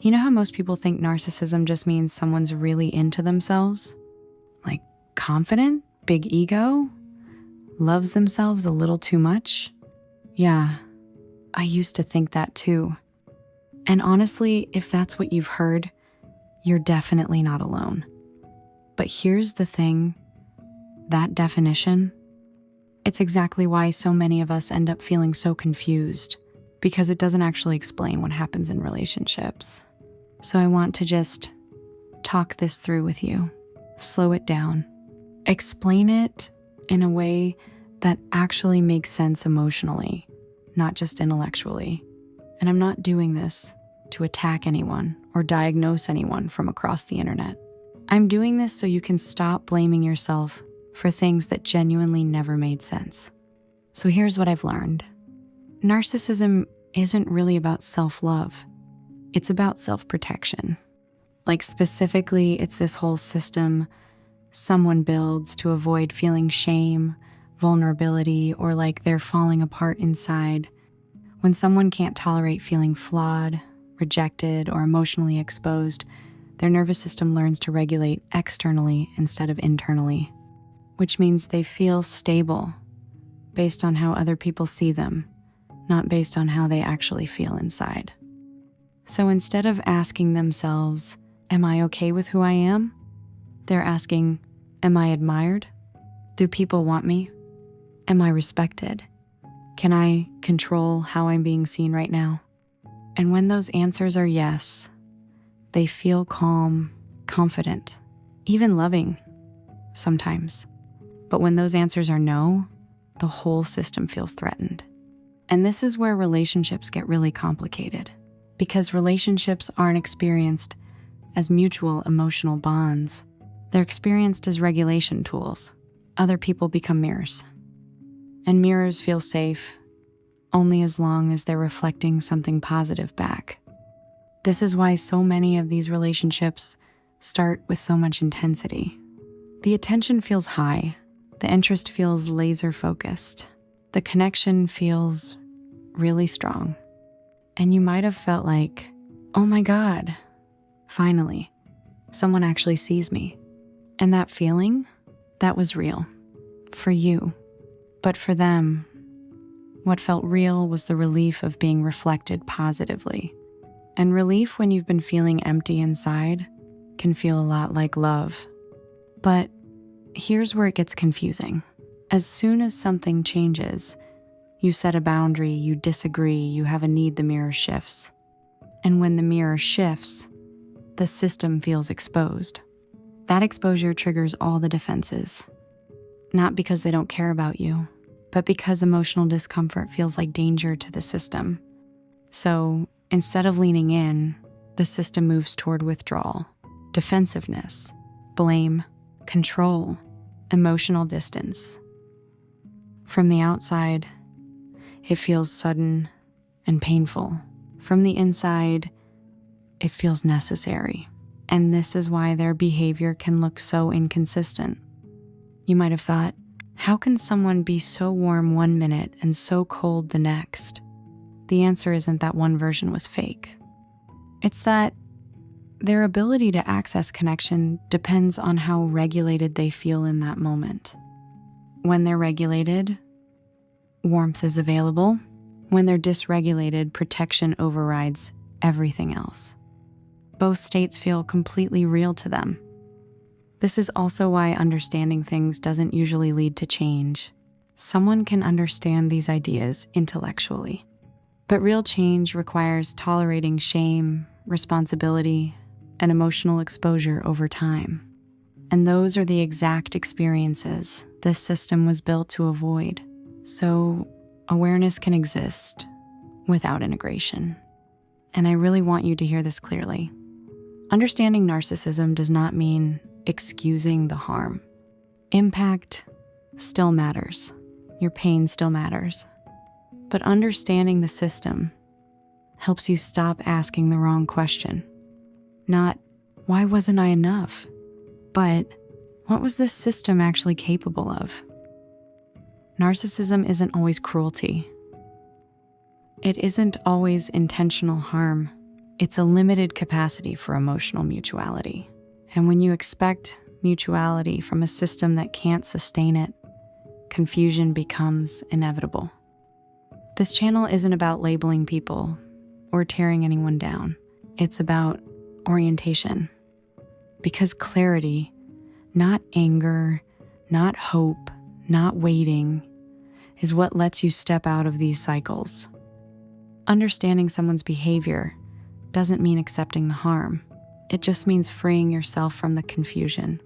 You know how most people think narcissism just means someone's really into themselves? Like confident, big ego, loves themselves a little too much? Yeah, I used to think that too. And honestly, if that's what you've heard, you're definitely not alone. But here's the thing, that definition, it's exactly why so many of us end up feeling so confused, because it doesn't actually explain what happens in relationships. So I want to just talk this through with you, slow it down, explain it in a way that actually makes sense emotionally, not just intellectually. And I'm not doing this to attack anyone or diagnose anyone from across the internet. I'm doing this so you can stop blaming yourself for things that genuinely never made sense. So here's what I've learned. Narcissism isn't really about self-love. It's about self-protection. Like specifically, it's this whole system someone builds to avoid feeling shame, vulnerability, or like they're falling apart inside. When someone can't tolerate feeling flawed, rejected, or emotionally exposed, their nervous system learns to regulate externally instead of internally, which means they feel stable based on how other people see them, not based on how they actually feel inside. So instead of asking themselves, am I okay with who I am? They're asking, am I admired? Do people want me? Am I respected? Can I control how I'm being seen right now? And when those answers are yes, they feel calm, confident, even loving sometimes. But when those answers are no, the whole system feels threatened. And this is where relationships get really complicated, because relationships aren't experienced as mutual emotional bonds. They're experienced as regulation tools. Other people become mirrors. And mirrors feel safe only as long as they're reflecting something positive back. This is why so many of these relationships start with so much intensity. The attention feels high. The interest feels laser focused. The connection feels really strong. And you might have felt like, oh my God, finally, someone actually sees me. And that feeling, that was real for you. But for them, what felt real was the relief of being reflected positively. And relief when you've been feeling empty inside can feel a lot like love. But here's where it gets confusing. As soon as something changes, you set a boundary, you disagree, you have a need, the mirror shifts. And when the mirror shifts, the system feels exposed. That exposure triggers all the defenses. Not because they don't care about you, but because emotional discomfort feels like danger to the system. So instead of leaning in, the system moves toward withdrawal, defensiveness, blame, control, emotional distance. From the outside, it feels sudden and painful. From the inside, it feels necessary. And this is why their behavior can look so inconsistent. You might have thought, how can someone be so warm one minute and so cold the next? The answer isn't that one version was fake. It's that their ability to access connection depends on how regulated they feel in that moment. When they're regulated, warmth is available. When they're dysregulated, protection overrides everything else. Both states feel completely real to them. This is also why understanding things doesn't usually lead to change. Someone can understand these ideas intellectually, but real change requires tolerating shame, responsibility, and emotional exposure over time. And those are the exact experiences this system was built to avoid. So awareness can exist without integration. And I really want you to hear this clearly. Understanding narcissism does not mean excusing the harm. Impact still matters. Your pain still matters. But understanding the system helps you stop asking the wrong question. Not, why wasn't I enough? But, what was this system actually capable of? Narcissism isn't always cruelty. It isn't always intentional harm. It's a limited capacity for emotional mutuality. And when you expect mutuality from a system that can't sustain it, confusion becomes inevitable. This channel isn't about labeling people or tearing anyone down. It's about orientation. Because clarity, not anger, not hope, not waiting, is what lets you step out of these cycles. Understanding someone's behavior doesn't mean accepting the harm. It just means freeing yourself from the confusion.